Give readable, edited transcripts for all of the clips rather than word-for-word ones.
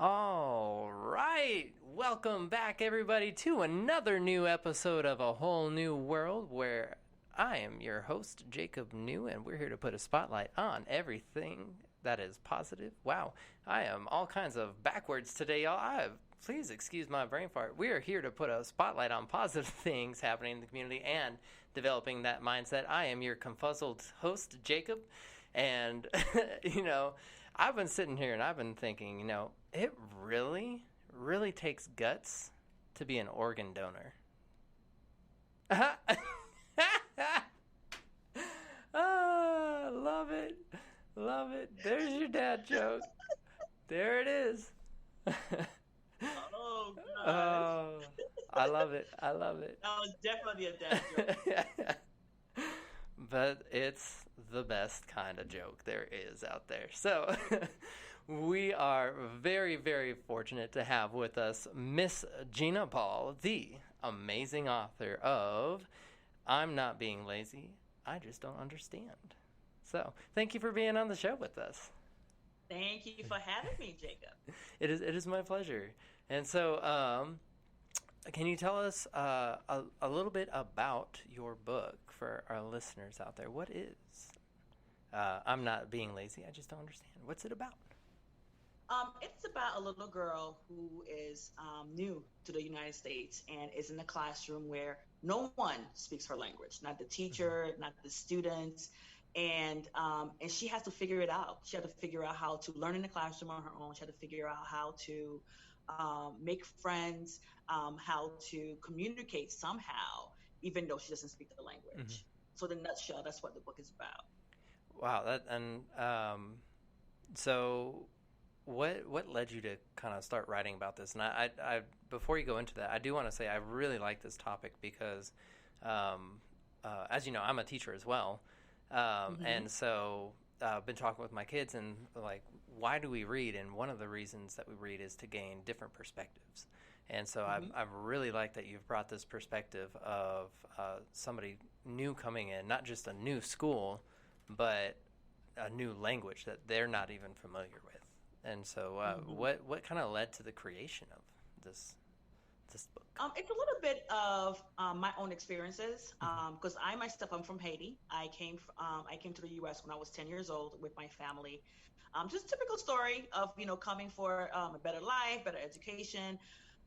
All right. Welcome back, everybody, to another new episode of A Whole New World where I am your host, Jacob New, and we're here to put a spotlight on everything that is positive. Wow, I am all kinds of backwards today, y'all. Please excuse my brain fart. We are here to put a spotlight on positive things happening in the community and developing that mindset. I am your confuzzled host, Jacob, and, I've been sitting here and I've been thinking, it really, really takes guts to be an organ donor. Love it. Love it. There's your dad joke. There it is. Oh Oh, gosh. I love it. I love it. That was definitely a dad joke. But it's the best kind of joke there is out there. So we are very, very fortunate to have with us Miss Gina Paul, the amazing author of I'm Not Being Lazy, I Just Don't Understand. So thank you for being on the show with us. Thank you for having me, Jacob. It is my pleasure. And so can you tell us a little bit about your book for our listeners out there? What is I'm Not Being Lazy, I Just Don't Understand. What's it about? It's about a little girl who is new to the United States and is in a classroom where no one speaks her language, not the teacher, not the students, and she has to figure it out. She had to figure out how to learn in the classroom on her own. She had to figure out how to make friends, how to communicate somehow, even though she doesn't speak the language. Mm-hmm. So, in a nutshell, that's what the book is about. Wow, so what led you to kind of start writing about this? And I before you go into that, I do want to say I really like this topic because, as you know, I'm a teacher as well, and so I've been talking with my kids and like, why do we read? And one of the reasons that we read is to gain different perspectives. And so I've really liked that you've brought this perspective of somebody new coming in, not just a new school, but a new language that they're not even familiar with. And so what kind of led to the creation of this book? It's a little bit of my own experiences because I myself, I'm from Haiti. I came to the U.S. when I was 10 years old with my family. Just typical story of coming for a better life, better education.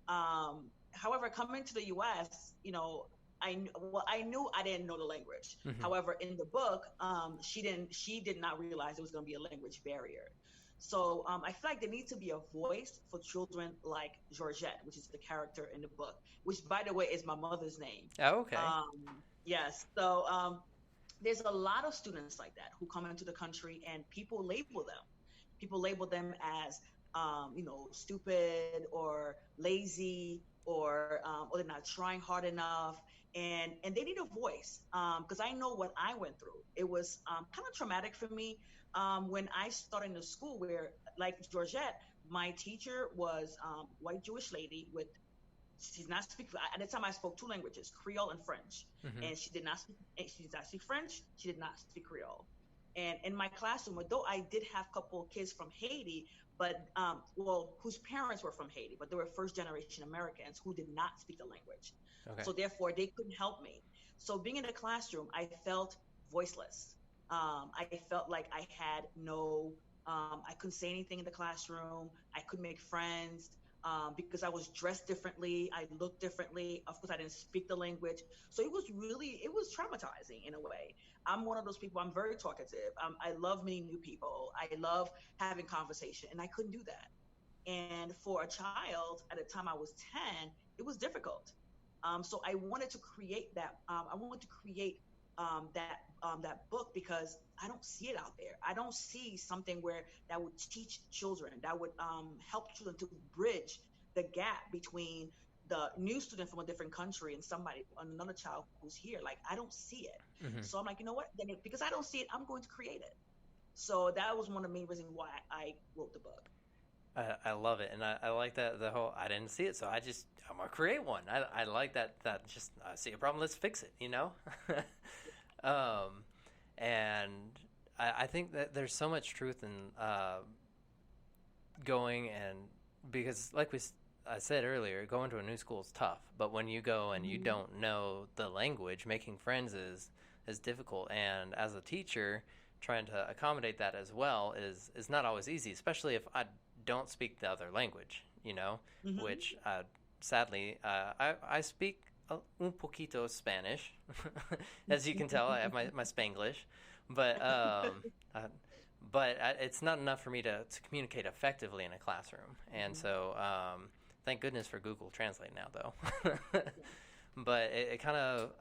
However, coming to the U.S., I knew I didn't know the language. However, in the book, she did not realize there was going to be a language barrier. So I feel like there needs to be a voice for children like Georgette, which is the character in the book, which, by the way, is my mother's name. Oh, okay. Yes. So there's a lot of students like that who come into the country and people label them. People label them as, stupid or lazy or they're not trying hard enough. And they need a voice because I know what I went through. It was kind of traumatic for me when I started in the school where, like Georgette, my teacher was white Jewish lady with, she did not speak, at the time I spoke two languages, Creole and French. And she did not speak French, she did not speak Creole. And in my classroom, although I did have a couple of kids from Haiti, but whose parents were from Haiti, but they were first generation Americans who did not speak the language. Okay. So therefore they couldn't help me. So being in the classroom, I felt voiceless. I felt like I had I couldn't say anything in the classroom. I couldn't make friends because I was dressed differently. I looked differently. Of course, I didn't speak the language. So it was traumatizing in a way. I'm one of those people, I'm very talkative. I love meeting new people. I love having conversation, and I couldn't do that. And for a child, at the time I was 10, it was difficult. So I wanted to create that. I wanted to create that book because I don't see it out there. I don't see something that would teach children, that would help children to bridge the gap between the new student from a different country and another child who's here. Like, I don't see it. So I'm like, you know what? Because I don't see it, I'm going to create it. So that was one of the main reasons why I wrote the book. I love it, and I like that the whole I didn't see it, so I'm gonna create one. I like that just I see a problem, let's fix it, and I think that there's so much truth in going and because I said earlier, going to a new school is tough, but when you go and you Hmm. don't know the language, making friends is difficult. And as a teacher, trying to accommodate that as well is not always easy, especially if I don't speak the other language, Hmm. which sadly I speak un poquito Spanish, as you can tell. I have my Spanglish, but uh, it's not enough for me to communicate effectively in a classroom. And so, thank goodness for Google Translate now, though. But it kind of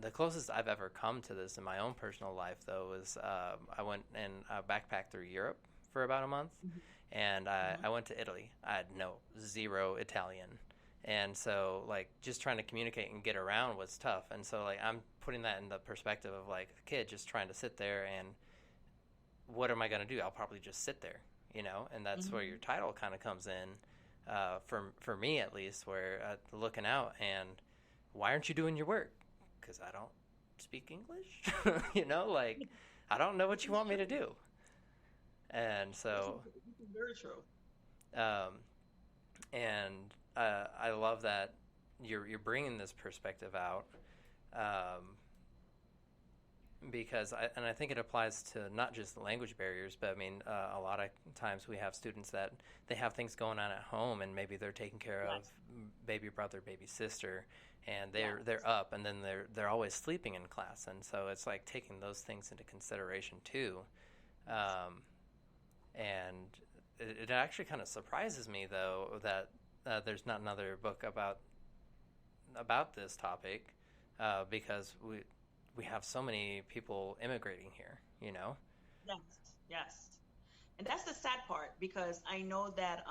the closest I've ever come to this in my own personal life, though, was I went and backpacked through Europe for about a month, Hmm. and Uh-huh. I went to Italy. I had zero Italian, and so like just trying to communicate and get around was tough. And so like I'm putting that in the perspective of like a kid just trying to sit there and what am I going to do? I'll probably just sit there, and that's where your Hmm. title kind of comes in, for me at least, where looking out and why aren't you doing your work? Because I don't speak English, like I don't know what This you is want me to true. do, and so This is very true. um, and I love that you're bringing this perspective out. Um, because I think it applies to not just language barriers, but I mean, a lot of times we have students that they have things going on at home, and maybe they're taking care of Yes. baby brother, baby sister, and Yes. they're up, and then they're always sleeping in class, and so it's like taking those things into consideration too. Yes. Um, and it actually kind of surprises me though that there's not another book about this topic, because we have so many people immigrating here. Yes. Yes. And that's the sad part because I know that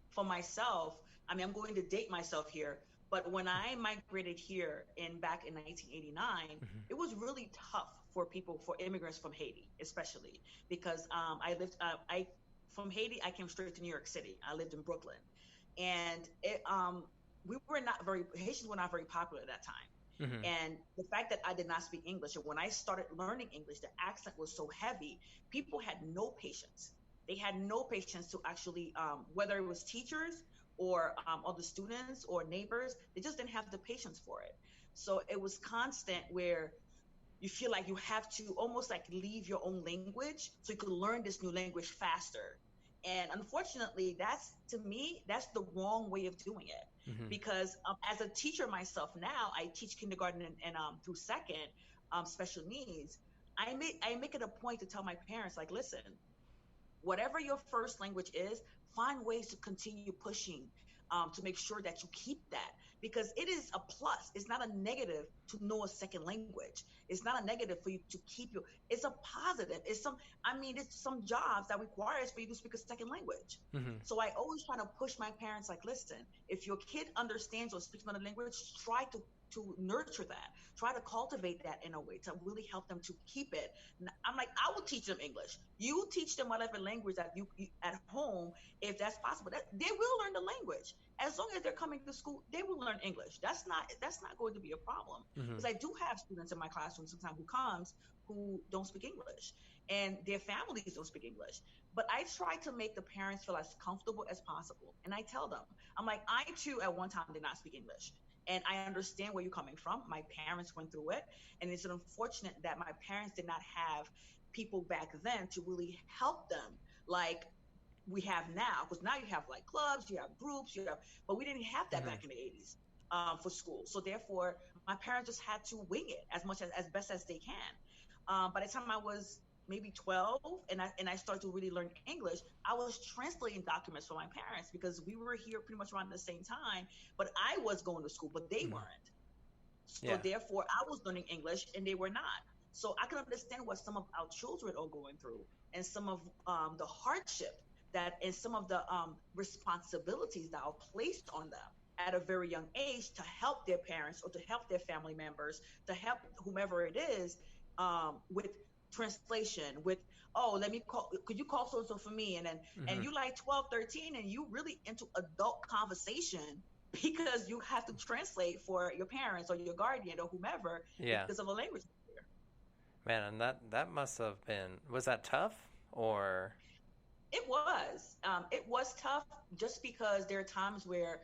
for myself, I mean, I'm going to date myself here, but when I migrated here in back in 1989, Hmm. it was really tough for people, for immigrants from Haiti, especially because I from Haiti, I came straight to New York City. I lived in Brooklyn, and we were not very Haitians were not very popular at that time. Hmm. And the fact that I did not speak English, and when I started learning English, the accent was so heavy, people had no patience. They had no patience to actually, whether it was teachers or other students or neighbors, they just didn't have the patience for it. So it was constant where you feel like you have to almost like leave your own language so you could learn this new language faster. And unfortunately, that's to me, that's the wrong way of doing it. Hmm. Because as a teacher myself now, I teach kindergarten and through second special needs. I make it a point to tell my parents, like, listen, whatever your first language is, find ways to continue pushing to make sure that you keep that because it is a plus. It's not a negative to know a second language. It's not a negative for you to keep your. It's a positive. It's some. I mean, it's some jobs that requires for you to speak a second language. Hmm. So I always try to push my parents like, listen, if your kid understands or speaks another language, try to nurture that. Try to cultivate that in a way to really help them to keep it. I'm like, I will teach them English. You teach them whatever language that you at home, if that's possible. That they will learn the language as long as they're coming to school. They will learn English. That's not going to be a problem Hmm. because I do have students in my classroom sometimes who don't speak English and their families don't speak English. But I try to make the parents feel as comfortable as possible, and I tell them, I'm like, I too at one time did not speak English. And I understand where you're coming from. My parents went through it. And it's unfortunate that my parents did not have people back then to really help them like we have now. Because now you have like clubs, you have groups, but we didn't have that Hmm. back in the 80s for school. So therefore, my parents just had to wing it as best as they can. By the time I was maybe 12 and I started to really learn English, I was translating documents for my parents because we were here pretty much around the same time, but I was going to school, but they Hmm. weren't. So Yeah. therefore, I was learning English and they were not. So I can understand what some of our children are going through and some of the hardship that and some of the responsibilities that are placed on them at a very young age to help their parents or to help their family members, to help whomever it is with translation, with, oh, let me call, could you call so and so for me? And Hmm. you like 12, 13, and you really into adult conversation because you have to translate for your parents or your guardian or whomever Yeah. because of a language barrier. Man, and that must have been, was that tough or? It was tough just because there are times where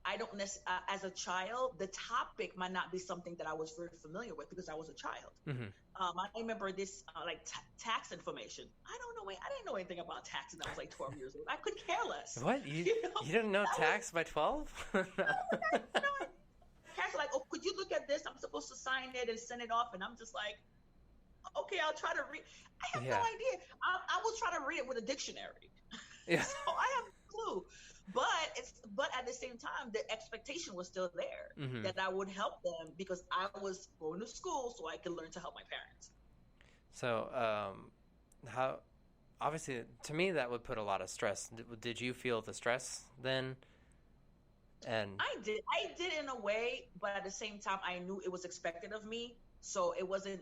I don't necessarily, as a child, the topic might not be something that I was very familiar with because I was a child. Mm-hmm. I remember this like tax information. I don't know. I didn't know anything about tax, and I was like 12 years old. I could care less. What? You You know, you didn't know that was tax by 12? No. no. Parents are like, "Oh, could you look at this? I'm supposed to sign it and send it off," and I'm just like, "Okay, I'll try to read." I have no Yeah. idea. I will try to read it with a dictionary, Yeah. so I have no clue. But at the same time, the expectation was still there Mm-hmm. that I would help them because I was going to school so I could learn to help my parents. So, how obviously to me that would put a lot of stress. Did you feel the stress then? And I did in a way, but at the same time, I knew it was expected of me. So it wasn't,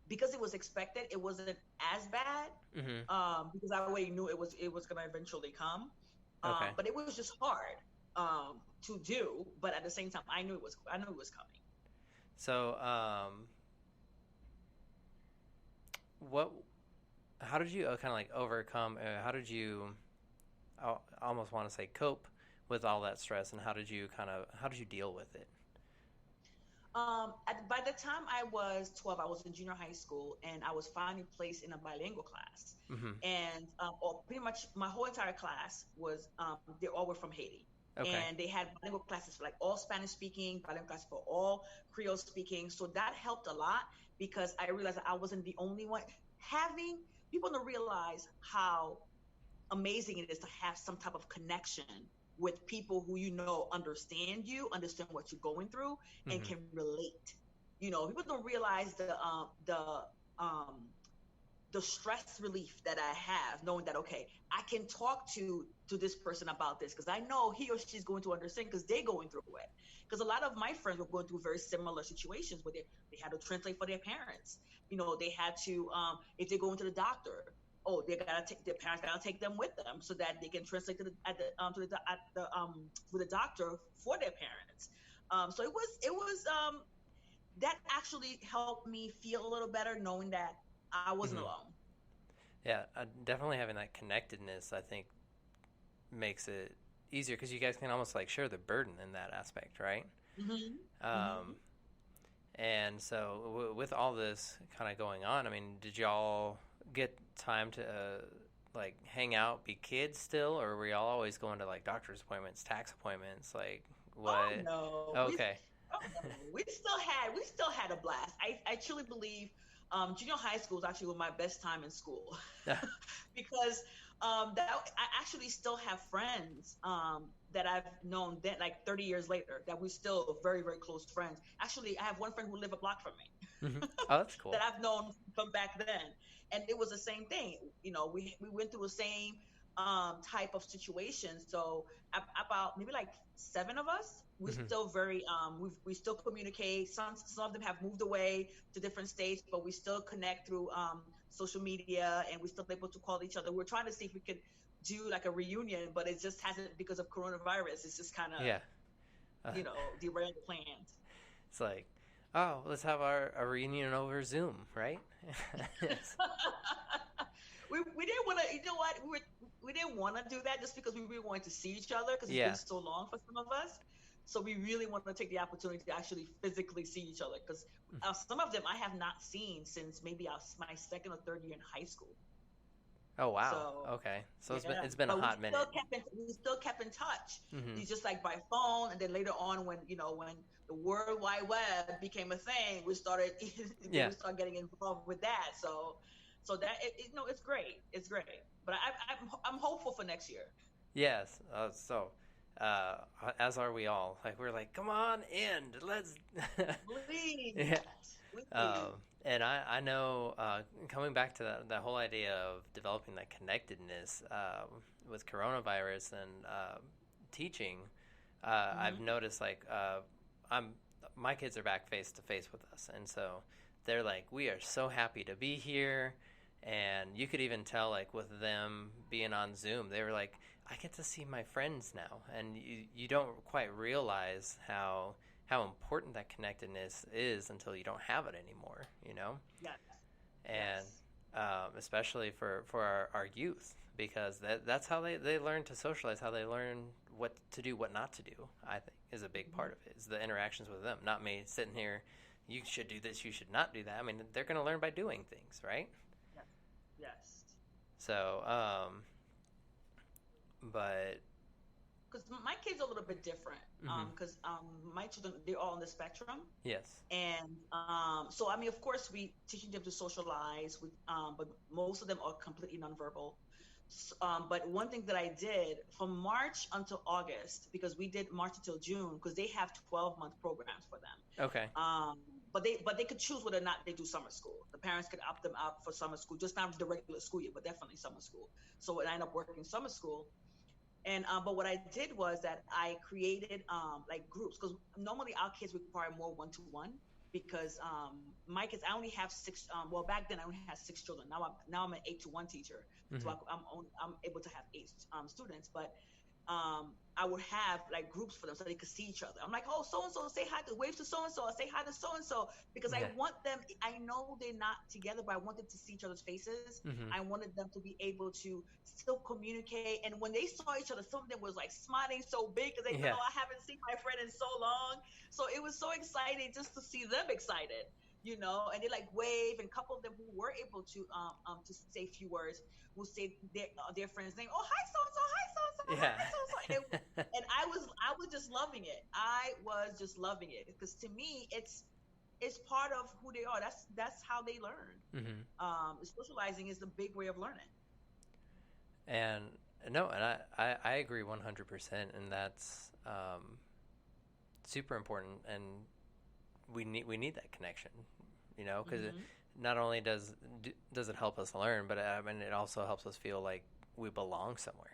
because it was expected, it wasn't as bad, mm-hmm. because I already knew it was gonna eventually come. Okay. But it was just hard, to do. But at the same time, I knew it was coming. So, what? How did you kind of like overcome? How did you? I almost want to say cope with all that stress, and how did you deal with it? By the time I was 12, I was in junior high school, and I was finally placed in a bilingual class. Mm-hmm. And or pretty much my whole entire class was, they all were from Haiti, Okay. and they had bilingual classes for like all Spanish speaking, bilingual classes for all Creole speaking. So that helped a lot because I realized that I wasn't the only one having people to realize how amazing it is to have some type of connection with people who understand what you're going through, and Mm-hmm. can relate. People don't realize um the stress relief that I have, knowing that, okay, I can talk to this person about this because I know he or she's going to understand because they're going through it. Because a lot of my friends were going through very similar situations where they had to translate for their parents. They had to, if they're going to the doctor, oh, they gotta take their parents gotta take them with them so that they can translate with the doctor for their parents. So it was that actually helped me feel a little better knowing that I wasn't Mm-hmm. alone. Yeah, definitely having that connectedness, I think, makes it easier because you guys can almost like share the burden in that aspect, right? Hmm. Um, Hmm. and so with all this kind of going on, I mean, did y'all get time to like hang out, be kids still, or were y'all always going to like doctor's appointments, tax appointments, like Oh what? no, Okay. oh no, we still had a blast. I truly believe, junior high school was actually my best time in school because, that I actually still have friends, that I've known then, like 30 years later, that we're still very, very close friends. Actually, I have one friend who lived a block from Hmm. me Oh, that's that cool. I've known from back then, and it was the same thing. We went through the same, type of situation. So about maybe like seven of us, we're Hmm. still we still communicate. Some of them have moved away to different states, but we still connect through, social media, and we're still able to call each other. We're trying to see if we could do like a reunion, but it just hasn't because of coronavirus. It's just kind of, Yeah. Uh, derailed the plans. it's like, oh, let's have a reunion over Zoom, right? Yes. We didn't want to, you know what, we didn't want to do that just because we really wanted to see each other because it's been Yeah. so long for some of us. So we really want to take the opportunity to actually physically see each other because, some of them I have not seen since maybe my second or third year in high school. Oh wow. So Okay. So yeah, it's been a but hot minute. we still kept in touch. Hmm. It's just like by phone, and then later on, when the World Wide Web became a thing, we started then Yeah. we started getting involved with that. So that it's great, it's great. But I'm hopeful for next year. Yes. Uh, as are we all. Like we're like, come on in. Let's. Please, Yeah. please. And I know coming back to that whole idea of developing that connectedness with coronavirus and teaching, I've Hmm. noticed like I'm my kids are back face to face with us, and so they're like, we are so happy to be here. And you could even tell like with them being on Zoom, they were like, I get to see my friends now, and you don't quite realize how important that connectedness is until you don't have it anymore, you know? Yes, And yes. especially for our youth, because that's how they learn to socialize, how they learn what to do, what not to do. I think is a big part of it, is the interactions with them, not me sitting here. You should do this. You should not do that. I mean, they're going to learn by doing things, right? Yes. Yes. So, but Because my kids are a little bit different. mhm. Because my children, they're all on the spectrum. Yes. And so, I mean, of course, we teaching them to socialize, but most of them are completely nonverbal. But one thing that I did from March until August, because we did March until June, because they have 12-month programs for them. Okay. But they could choose whether or not they do summer school. The parents could opt them out for summer school, just not the regular school year, but definitely summer school. So I ended up working summer school. And but what I did was that I created like groups, because normally our kids require more one-to-one, because my kids, I only have six. Well, back then I only had six children. Now I'm an 8-to-1 teacher, so Mhm. I'm able to have eight students. But I would have like groups for them so they could see each other. I'm like, oh, so and so, say hi to wave to so and so, say hi to so and so, because I Yeah. want them. I know they're not together, but I wanted to see each other's faces. Mhm. I wanted them to be able to still communicate. And when they saw each other, some of them was like smiling so big because they know Yeah. I haven't seen my friend in so long. So it was so exciting just to see them excited, and they like wave. And a couple of them who were able to say a few words will say their friend's name. Oh, hi so and so, hi so and so, Yeah. hi so and so. And I was just loving it. I was just loving it because to me it's part of who they are. That's how they learn. Mhm. Socializing is the big way of learning. And no, and I agree 100%, and that's super important, and we need that connection, because Hmm. not only does it help us learn, but I mean it also helps us feel like we belong somewhere.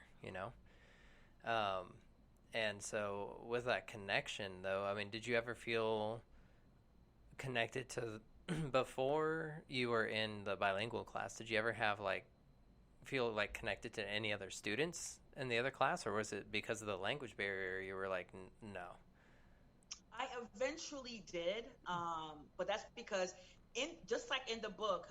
Um, and so with that connection, though, I mean, did you ever feel connected to before you were in the bilingual class? Did you ever have like feel like connected to any other students in the other class, or was it because of the language barrier you were like, no? I eventually did, but that's because in just like in the book,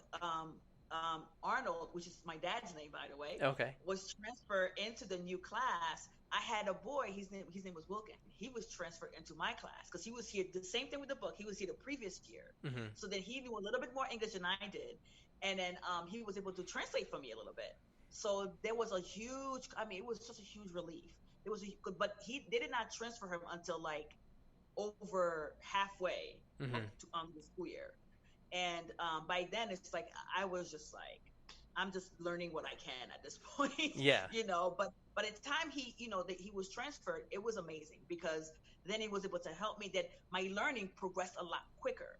Arnold, which is my dad's name by the way, Okay. was transferred into the new class. I had a boy. His name was Wilkin. He was transferred into my class because he was here. The same thing with the book. He was here the previous year, Mm-hmm. so then he knew a little bit more English than I did, and then he was able to translate for me a little bit. So there was a huge. I mean, it was such a huge relief. It was, but they did not transfer him until like over halfway Mm-hmm. the school year. And by then, it's like I was just like, I'm just learning what I can at this point, Yeah. But by the time that he was transferred, it was amazing because then he was able to help me. That my learning progressed a lot quicker.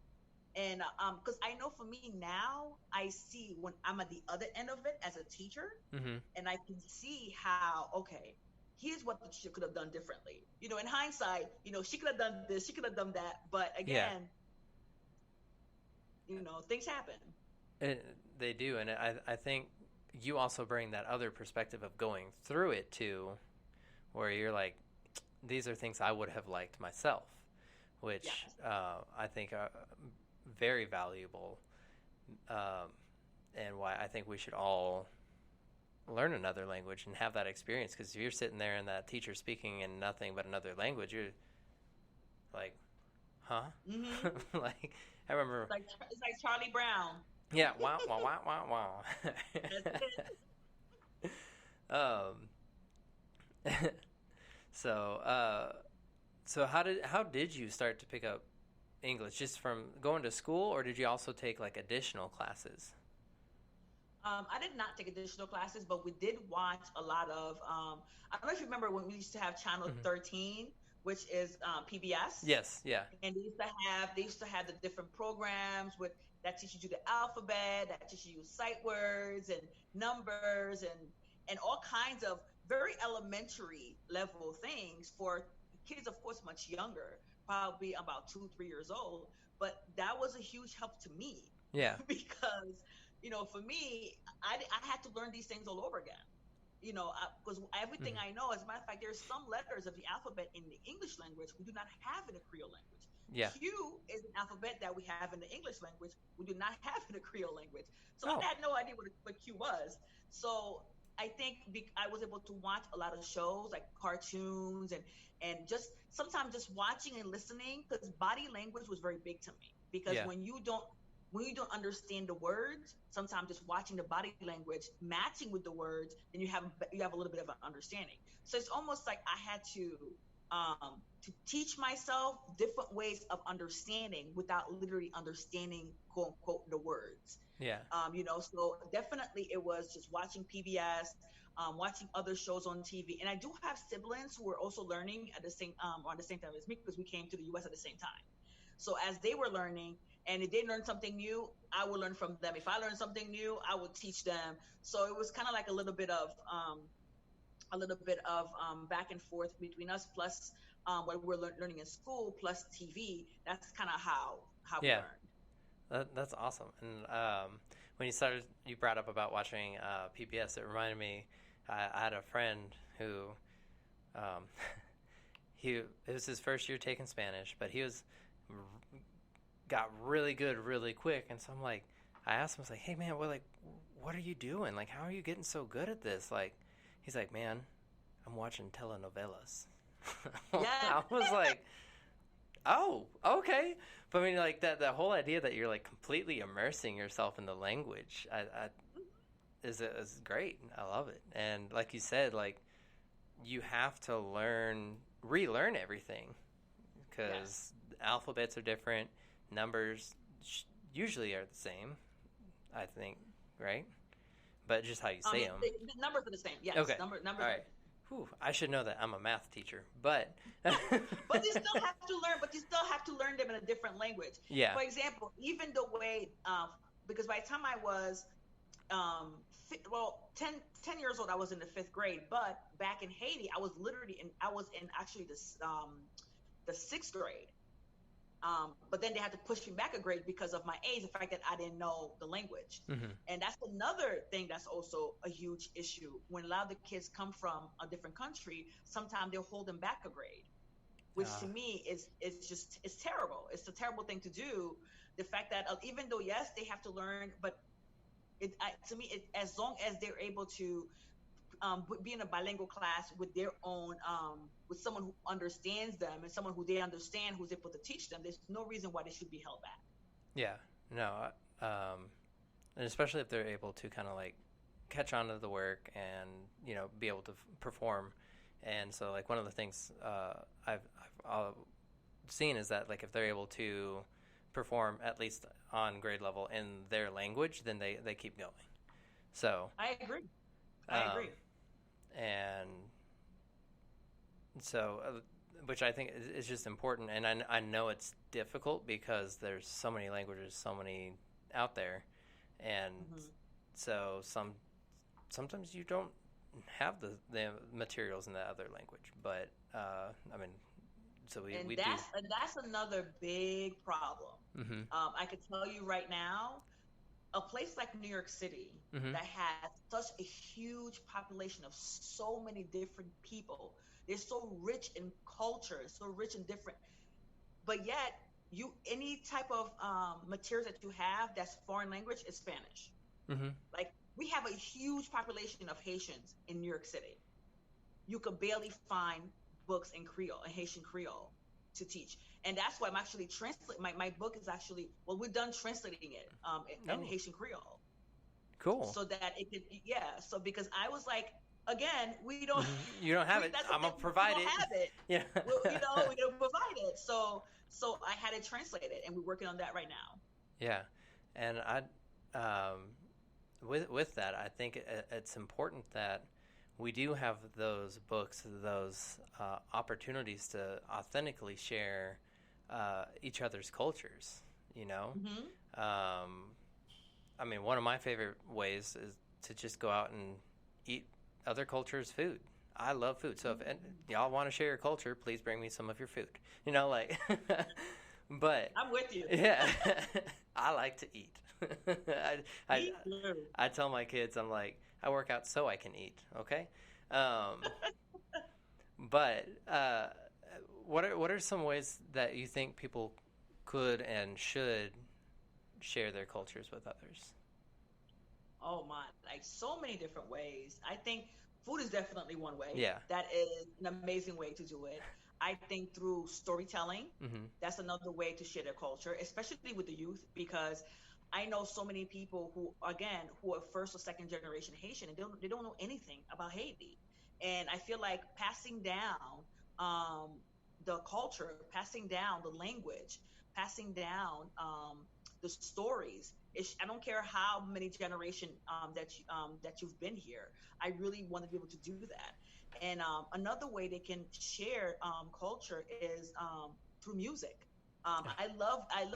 And because I know for me now, I see when I'm at the other end of it as a teacher, Mm-hmm. and I can see how, okay, here's what the teacher could have done differently. In hindsight, she could have done this, she could have done that, but Yeah. again, things happen. It, they do, and I think you also bring that other perspective of going through it too, where you're like, these are things I would have liked myself, Yes. which I think are very valuable, um, and why I think we should all learn another language and have that experience. Because if you're sitting there and that teacher speaking in nothing but another language, you're like, huh? Hmm. Like I remember, It's like Charlie Brown. yeah, wow, wow, wow, wow, That's it. wow. So, so how did you start to pick up English? Just from going to school, or did you also take like additional classes? I did not take additional classes, but we did watch a lot of. I don't know if you remember when we used to have Channel Hmm. 13, which is PBS, Yes, yeah. and they used to have the different programs that teaches you the alphabet, that teaches you sight words and numbers and all kinds of very elementary level things for kids, of course, much younger, probably about 2, 3 years old. But that was a huge help to me Yeah. because for me, I had to learn these things all over again. Because everything Hmm. I know, as a matter of fact, there's some letters of the alphabet in the English language we do not have in the Creole language. Yeah. Q is an alphabet that we have in the English language. We do not have in the Creole language. So I Oh, had no idea what Q was. So I think I was able to watch a lot of shows like cartoons and just sometimes just watching and listening because body language was very big to me because yeah. when you don't understand the words, sometimes just watching the body language matching with the words, then you have a little bit of an understanding. So it's almost like I had to teach myself different ways of understanding without literally understanding quote unquote the words. Yeah. So definitely it was just watching PBS, watching other shows on TV, and I do have siblings who were also learning at the same on the same time as me because we came to the U.S. at the same time. So as they were learning, and if they learned something new, I would learn from them. If I learned something new, I would teach them. So it was kind of like a little bit of back and forth between us, plus what we're learning in school, plus TV. That's kind of how we Yeah. learned. That's awesome. And when you brought up about watching PBS. It reminded me. I had a friend who, um, it was his first year taking Spanish, but got really good really quick. And so I asked him, I was like, "Hey man, what are you doing? Like, how are you getting so good at this?" Like, he's like, "Man, I'm watching telenovelas." Yeah. I was like, "Oh, okay." But I mean, like that whole idea that you're like completely immersing yourself in the language, is great. I love it. And like you said, like you have to relearn everything Yes. because alphabets are different, numbers usually are the same. I think, right? But just how you say them. The numbers are the same. Yes. Okay. Numbers All are right. the same. Whew, I should know that. I'm a math teacher, but But you still have to learn. But you still have to learn them in a different language. yeah. For example, even the way, because by the time I was well 10 years old, I was in the fifth grade, but back in Haiti I was in actually the sixth grade. But then they had to push me back a grade because of my age, the fact that I didn't know the language. Hmm. And that's another thing that's also a huge issue. When a lot of the kids come from a different country, sometimes they'll hold them back a grade, which Uh, to me it's terrible. It's a terrible thing to do. The fact that even though yes they have to learn, but to me as long as they're able to be in a bilingual class with their own with someone who understands them and someone who they understand who's able to teach them, there's no reason why they should be held back. yeah. No. And especially if they're able to kind of like catch on to the work and be able to perform. And so like one of the things I've seen is that like if they're able to perform at least on grade level in their language, then they keep going. So I agree. I um, agree. and so which I think is just important. And I know it's difficult because there's so many languages, so many out there, and Hmm. so sometimes you don't have the materials in the other language. But I mean, so we do. And that's another big problem. Hmm. I could tell you right now, a place like New York City Hmm. that has such a huge population of so many different people. They're so rich in culture, so rich in different, but yet you any type of materials that you have that's foreign language is Spanish. Hmm. Like we have a huge population of Haitians in New York City. You could barely find books in Creole, in Haitian Creole to teach. And that's why I'm actually translating my book is actually well, we're done translating it in Oh, Haitian Creole. cool. So that it could yeah. So because I was like, again, we don't Hmm. You don't have it. that's the I'm thing, gonna we provide don't it. have it. Yeah. We don't provide it. So I had it translated and we're working on that right now. Yeah, and um, with that, I think it's important that we do have those books, those opportunities to authentically share each other's cultures. You know, Hmm. um, I mean, one of my favorite ways is to just go out and eat other cultures' food. I love food, so if y'all want to share your culture, please bring me some of your food. Like, but I'm with you. yeah, I like to eat. I, I Me too. I tell my kids, I'm like, I work out so I can eat. Okay, um, but what are some ways that you think people could and should share their cultures with others? Oh my, like so many different ways. I think food is definitely one way. Yeah. That is an amazing way to do it. I think through storytelling, Mm-hmm. that's another way to share their culture, especially with the youth, because I know so many people who, again, who are first or second generation Haitian and they don't know anything about Haiti. And I feel like passing down the culture, passing down the language, passing down the stories. I don't care how many generation that you've been here. I really want to be able to do that. And another way they can share culture is through music. Yeah. I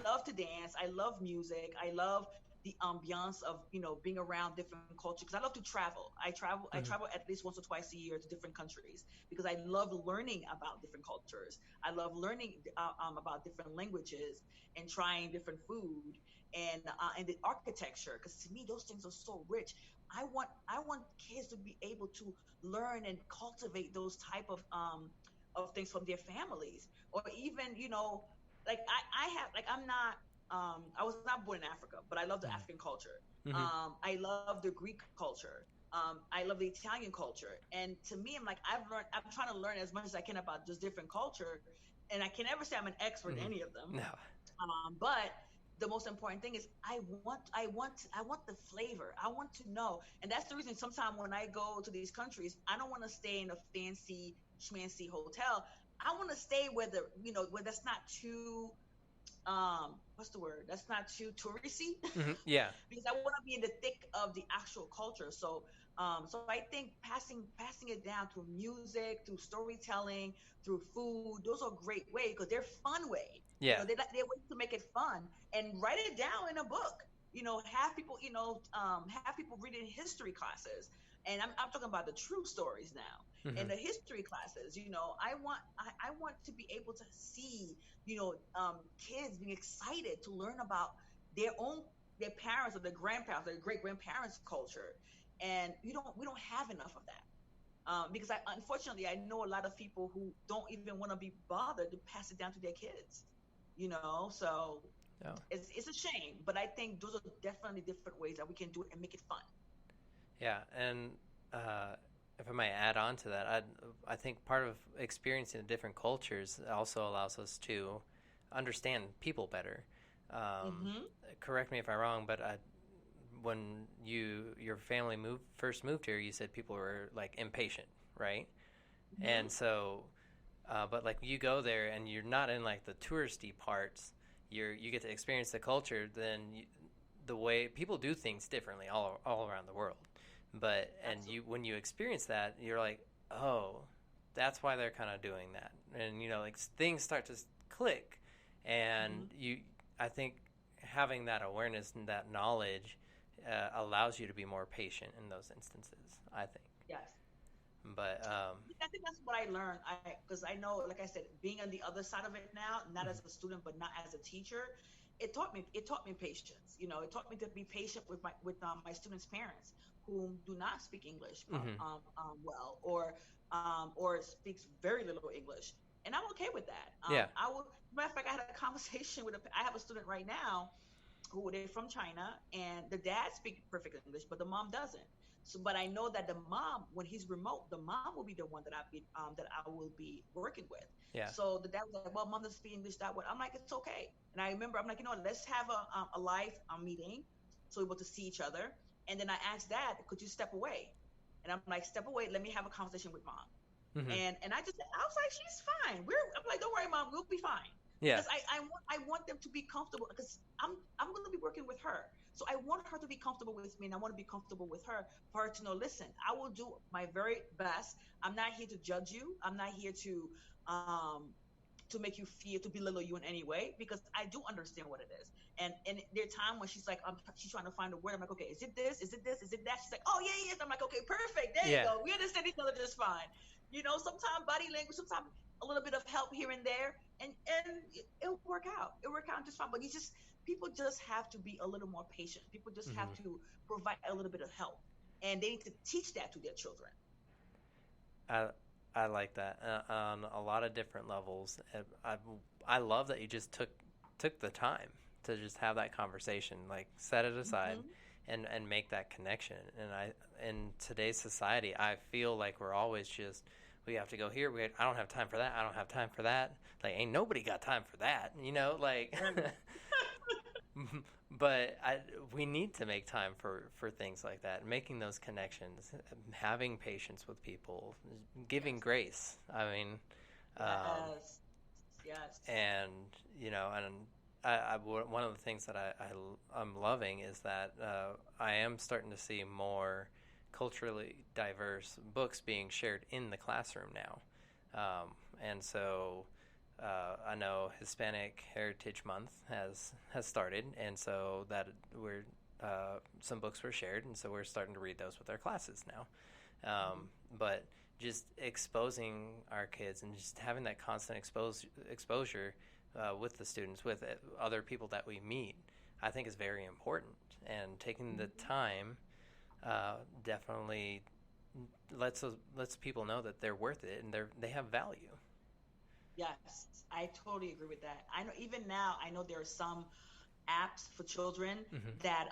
love to dance. I love music. I love the ambiance of being around different cultures because I love to travel. I Mm-hmm. travel at least once or twice a year to different countries because I love learning about different cultures. I love learning about different languages and trying different food and the architecture because to me those things are so rich. I want kids to be able to learn and cultivate those type of things from their families or even like I have like I'm not I was not born in Africa, but I love the African culture. Mm-hmm. I love the Greek culture. I love the Italian culture. And to me, I'm trying to learn as much as I can about just different culture. And I can never say I'm an expert in Mm-hmm. any of them. No. But the most important thing is I want the flavor. I want to know, and that's the reason. Sometimes when I go to these countries, I don't want to stay in a fancy schmancy hotel. I want to stay where where that's not too what's the word? That's not too touristy, Mm-hmm. Yeah. because I want to be in the thick of the actual culture. So I think passing it down through music, through storytelling, through food, those are great ways because they're fun way. Yeah. They're ways to make it fun and write it down in a book. Have people have people reading history classes, and I'm talking about the true stories now. Mm-hmm. In the history classes, I want to be able to see kids being excited to learn about their own their parents or their grandparents, their great grandparents' culture, and we don't have enough of that because unfortunately I know a lot of people who don't even want to be bothered to pass it down to their kids. So Oh. it's a shame, but I think those are definitely different ways that we can do it and make it fun. Yeah, and uh, if I might add on to that, I think part of experiencing the different cultures also allows us to understand people better. Um, Hmm. Correct me if I'm wrong, but when your family first moved here, you said people were like impatient, right? Hmm. And so, but like you go there and you're not in like the touristy parts. You get to experience the culture. Then the way people do things differently all around the world. But and Absolutely. you when you experience that, you're like, oh, that's why they're kind of doing that. And like things start to click, and Hmm. I think having that awareness and that knowledge allows you to be more patient in those instances. I think. Yes. But I think that's what I learned. Because I know, like I said, being on the other side of it now, not mhm. as a student, but not as a teacher, it taught me patience. It taught me to be patient with my students' parents who do not speak English Mhm. well or speaks very little English, and I'm okay with that. Yeah. I will. Matter of fact, I had a conversation with I have a student right now who they're from China, and the dad speaks perfect English, but the mom doesn't. So, but I know that the mom, when he's remote, the mom will be the one that I will be working with. Yeah. So the dad was like, "Well, mom doesn't speak English that well." I'm like, "It's okay." And I remember, I'm like, let's have a live meeting, so we're able to see each other. And then I asked Dad, "Could you step away?" And I'm like, "Step away. Let me have a conversation with mom." Mhm. And I was like, "She's fine. I'm like, don't worry, mom, we'll be fine." Yeah. Because I want them to be comfortable because I'm going to be working with her. So I want her to be comfortable with me and I want to be comfortable with her for her to know, listen, I will do my very best. I'm not here to judge you. I'm not here to make you feel to belittle you in any way because I do understand what it is. And there are times when she's like, she's trying to find a word. I'm like, okay, is it this? Is it this? Is it that? She's like, oh yeah, yes. I'm like, okay, perfect. There you Yeah. go. We understand each other just fine. Sometimes body language, sometimes a little bit of help here and there, and it'll work out. It'll work out just fine. But people just have to be a little more patient. People just have Mhm. to provide a little bit of help, and they need to teach that to their children. I I like that on a lot of different levels. I love that you just took the time to just have that conversation, like set it aside Hmm. and make that connection. And in today's society, I feel like we're always just we have to go here. I don't have time for that. I don't have time for that. Like ain't nobody got time for that, you know? Like Right. but we need to make time for things like that, making those connections, having patience with people, giving Yes. grace. I mean, um, Yes. Yes. and and one of the things that I'm loving is that I am starting to see more culturally diverse books being shared in the classroom now, and so I know Hispanic Heritage Month has started, and so that we're some books were shared, and so we're starting to read those with our classes now. Hmm. But just exposing our kids and just having that constant exposure with the students, with other people that we meet, I think is very important. And taking the Hmm. time definitely lets people know that they're worth it and they have value. Yes, I totally agree with that. I know even now, I know there are some apps for children Hmm. that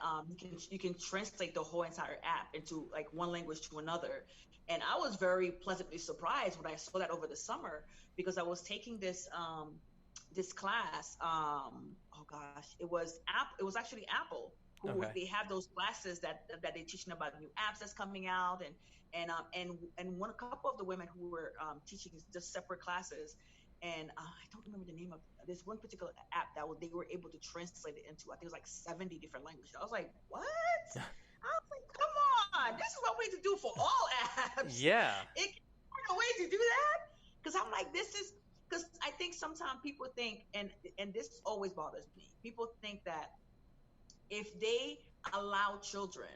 you can translate the whole entire app into like one language to another. And I was very pleasantly surprised when I saw that over the summer because I was taking this class. Oh gosh, it was actually Apple who Okay. they have those classes that they're teaching about new apps that's coming out and one couple of the women who were teaching just separate classes and I don't remember the name of this one particular app they were able to translate it into I think it was like 70 different languages. I was like, what? I was like, come on, this is what we need to do for all apps. Yeah. It find a way to do that because I'm like, this is because I think sometimes people think and this always bothers me. People think that if they allow children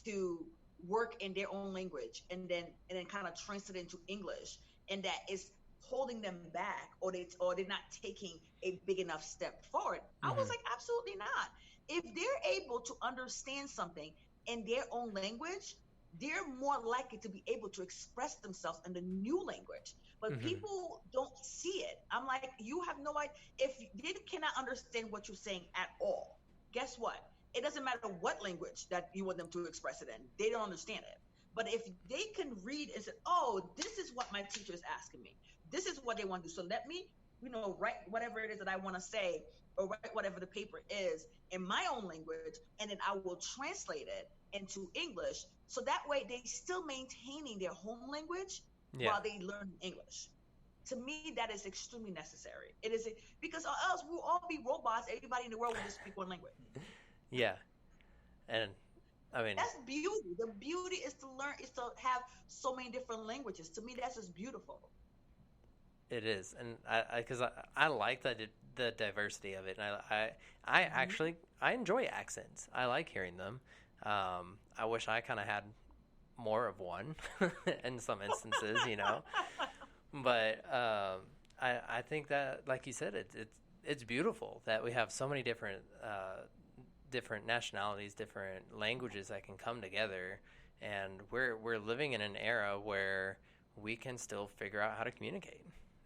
to work in their own language and then kind of translate it into English and that is holding them back or they're not taking a big enough step forward. I was Hmm. like, absolutely not. If they're able to understand something in their own language, they're more likely to be able to express themselves in the new language. But Hmm. people don't see it. I'm like, you have no idea. If they cannot understand what you're saying at all, guess what? It doesn't matter what language that you want them to express it in. They don't understand it. But if they can read and say, oh, this is what my teacher is asking me. This is what they want to do. So let me, write whatever it is that I want to say or write whatever the paper is in my own language, and then I will translate it into English. So that way they still maintaining their home language Yeah. while they learn English. To me, that is extremely necessary. It is because or else we'll all be robots. Everybody in the world will just speak one language. Yeah. And I mean, That's beauty. The beauty is to learn, is to have so many different languages. To me, that's just beautiful. it is, and I like the diversity of it, and I Hmm. actually I enjoy accents. I like hearing them. I wish I kind of had more of one in some instances, but I think that, like you said, it's beautiful that we have so many different nationalities, different languages that can come together, and we're living in an era where we can still figure out how to communicate.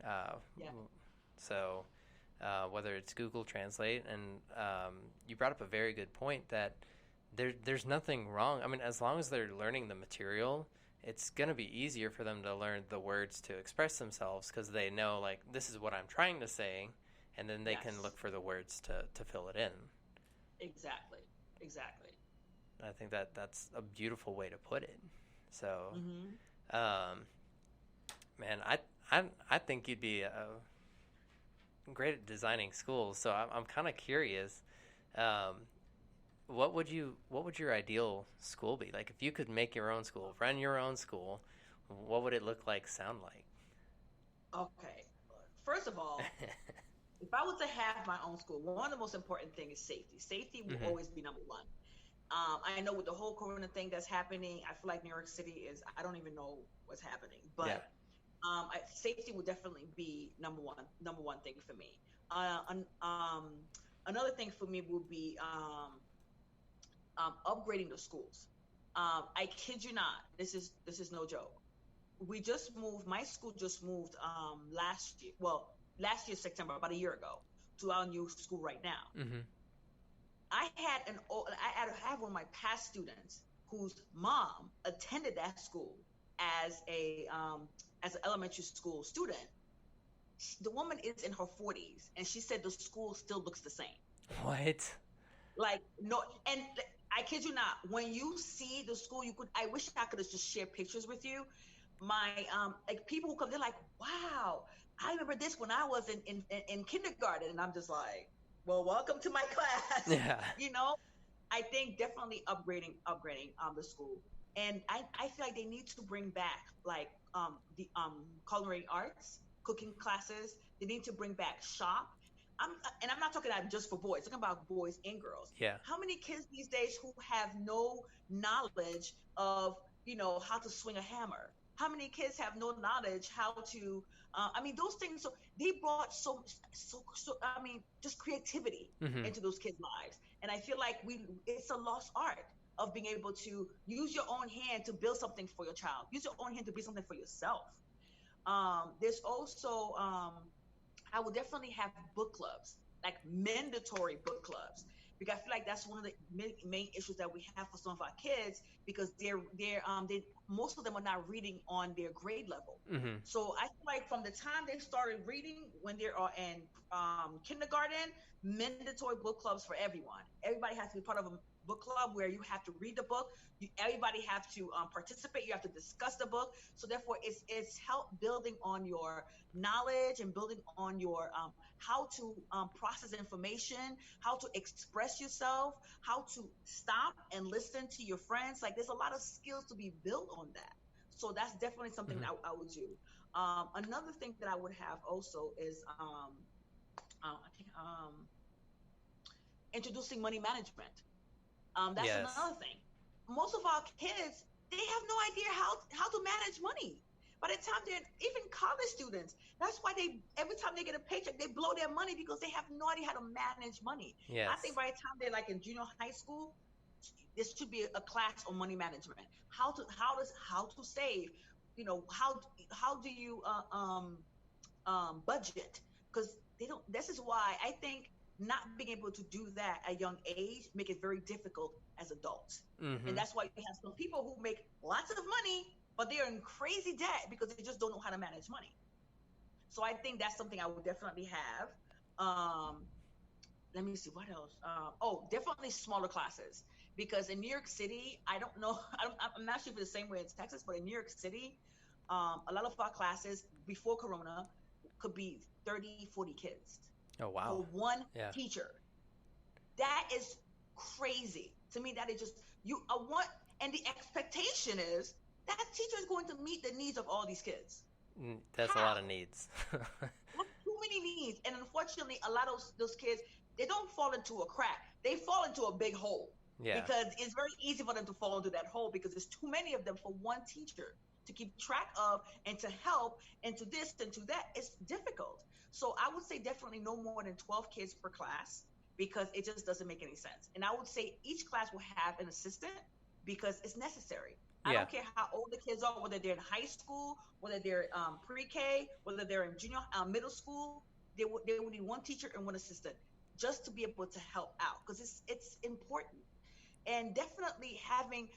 Uh, Yeah. so whether it's Google Translate, and you brought up a very good point that there's nothing wrong. I mean, as long as they're learning the material, it's going to be easier for them to learn the words to express themselves because they know, like, this is what I'm trying to say, and then they can Yes. look for the words to fill it in. Exactly. Exactly. I think that that's a beautiful way to put it. So, Hmm. um, man, I think you'd be great at designing schools. So I'm kind of curious. Um, what would your ideal school be? Like if you could make your own school, run your own school, what would it look like, sound like? Okay. First of all, if I was to have my own school, one of the most important things is safety. Safety will Hmm. always be number one. I know with the whole corona thing that's happening, I feel like New York City is, I don't even know what's happening, Yeah. but safety would definitely be number one thing for me. Another thing for me would be upgrading the schools. I kid you not, this is no joke. we just moved. My school just moved last year. Well, last year September, about a year ago, to our new school right now. Mm-hmm. I had one of my past students whose mom attended that school as a as an elementary school student. The woman is in her 40s, and she said the school still looks the same. What? Like, no, and I kid you not, when you see the school, you could. I wish I could have just shared pictures with you. My like people who come, they're like, "Wow, I remember this when I was in kindergarten," and I'm just like, "Well, welcome to my class." Yeah. you know, I think definitely upgrading the school, and I feel like they need to bring back like the culinary arts, cooking classes. They need to bring back shop. I'm and I'm not talking about just for boys. I'm talking about boys and girls. Yeah. How many kids these days who have no knowledge of how to swing a hammer? How many kids have no knowledge how to? I mean, those things. So they brought so. I mean, just creativity Mm-hmm. into those kids' lives, and I feel like it's a lost art of being able to use your own hand to build something for your child. Use your own hand to build something for yourself. There's also I will definitely have book clubs, like mandatory book clubs, because I feel like that's one of the main issues that we have for some of our kids because they most of them are not reading on their grade level. Mm-hmm. So I feel like from the time they started reading when they are in kindergarten, mandatory book clubs for everyone. Everybody has to be part of a book club where you have to read the book. Everybody have to participate. You have to discuss the book. So therefore, it's help building on your knowledge and building on your how to process information, how to express yourself, how to stop and listen to your friends. Like there's a lot of skills to be built on that. So that's definitely something Mm-hmm. that I would do. Another thing that I would have also is I think introducing money management. That's Yes. another thing. Most of our kids, they have no idea how to manage money. By the time they're even college students, that's why they every time they get a paycheck, they blow their money because they have no idea how to manage money. I think Yes. by the time they're like in junior high school, this should be a class on money management. How to save. How do you budget? Because they don't. This is why I think not being able to do that at a young age make it very difficult as adults. And Mm-hmm. that's why you have some people who make lots of money, but they're in crazy debt because they just don't know how to manage money. So I think that's something I would definitely have. Um, Let me see what else. Oh, definitely smaller classes because in New York City, I don't know. I'm not sure if it's the same way in Texas, but in New York City, a lot of our classes before Corona could be 30, 40 kids Oh wow. for one Yeah. teacher. That is crazy to me. That is just you. Want, and the expectation is that teacher is going to meet the needs of all these kids. That's a lot How? of needs. That's too many needs, and unfortunately, a lot of those kids they don't fall into a crack. They fall into a big hole Yeah. because it's very easy for them to fall into that hole because there's too many of them for one teacher to keep track of and to help and to this and to that. It's difficult. So I would say definitely no more than 12 kids per class because it just doesn't make any sense. And I would say each class will have an assistant because it's necessary. I Yeah. don't care how old the kids are, whether they're in high school, whether they're pre-K, whether they're in junior, middle school. They would need one teacher and one assistant just to be able to help out because it's important. And definitely having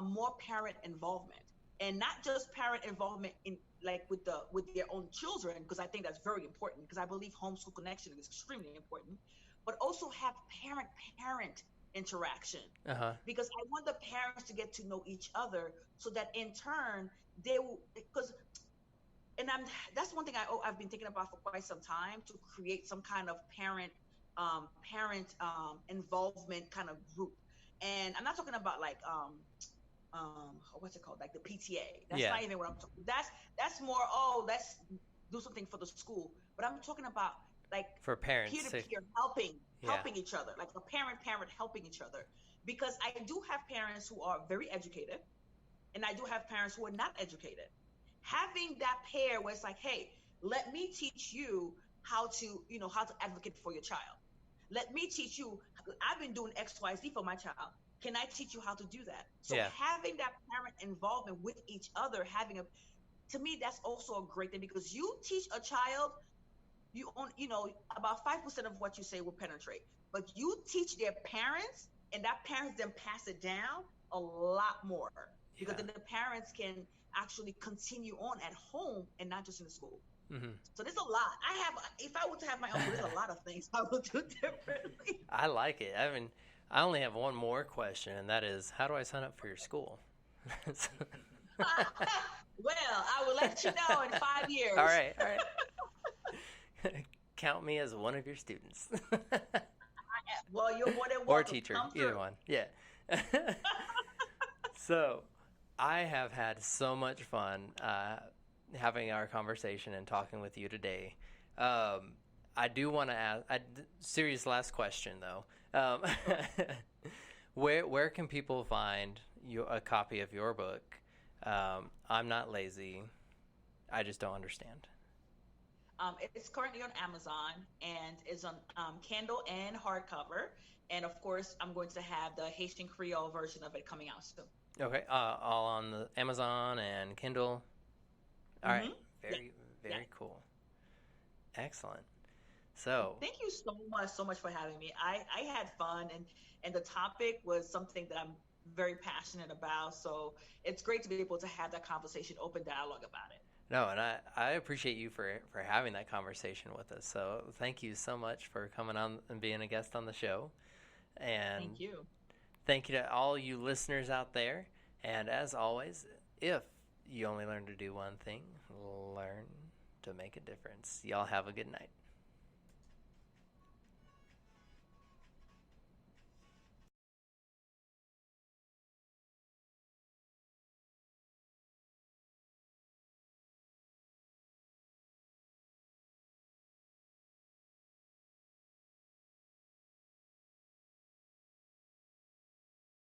more parent involvement and not just parent involvement in like with their own children because I think that's very important because I believe homeschool connection is extremely important, but also have parent interaction Uh-huh. because I want the parents to get to know each other so that in turn they will because and that's one thing I've been thinking about for quite some time to create some kind of parent involvement kind of group. And I'm not talking about like what's it called, like the PTA. That's Yeah. not even what I'm talking. That's more, let's do something for the school. But I'm talking about like For peer parents to to. peer Yeah. helping each other, like a parent helping each other. Because I do have parents who are very educated, and I do have parents who are not educated. Having that pair where it's like, hey, let me teach you how to advocate for your child. Let me teach you. I've been doing XYZ for my child. Can I teach you how to do that? So Yeah. having that parent involvement with each other, having a to me, that's also a great thing because you teach a child, about 5% of what you say will penetrate, but you teach their parents, and that parents then pass it down a lot more because Yeah. then the parents can actually continue on at home and not just in the school. Hmm. So there's a lot. If I were to have my own school, there's a lot of things I would do differently. I like it. I mean, I only have one more question, and that is, how do I sign up for your school? Well, I will let you know in 5 years. All right, all right. Count me as one of your students. Well, you're more than Or welcome. teacher, Come either through. one. Yeah. So, I have had so much fun having our conversation and talking with you today. I do want to ask, serious last question though. Where can people find a copy of your book? I'm not lazy. I just don't understand. It's currently on Amazon and is on Kindle and hardcover. And of course, I'm going to have the Haitian Creole version of it coming out soon. Okay, all on the Amazon and Kindle. All right, Mm-hmm. Yeah, very yeah. very cool, excellent. So, Thank you so much for having me. I had fun, and the topic was something that I'm very passionate about. So it's great to be able to have that conversation, open dialogue about it. no, and I appreciate you for having that conversation with us. So thank you so much for coming on and being a guest on the show, and Thank you. thank you to all you listeners out there. And as always, if you only learn to do one thing, learn to make a difference. Y'all have a good night.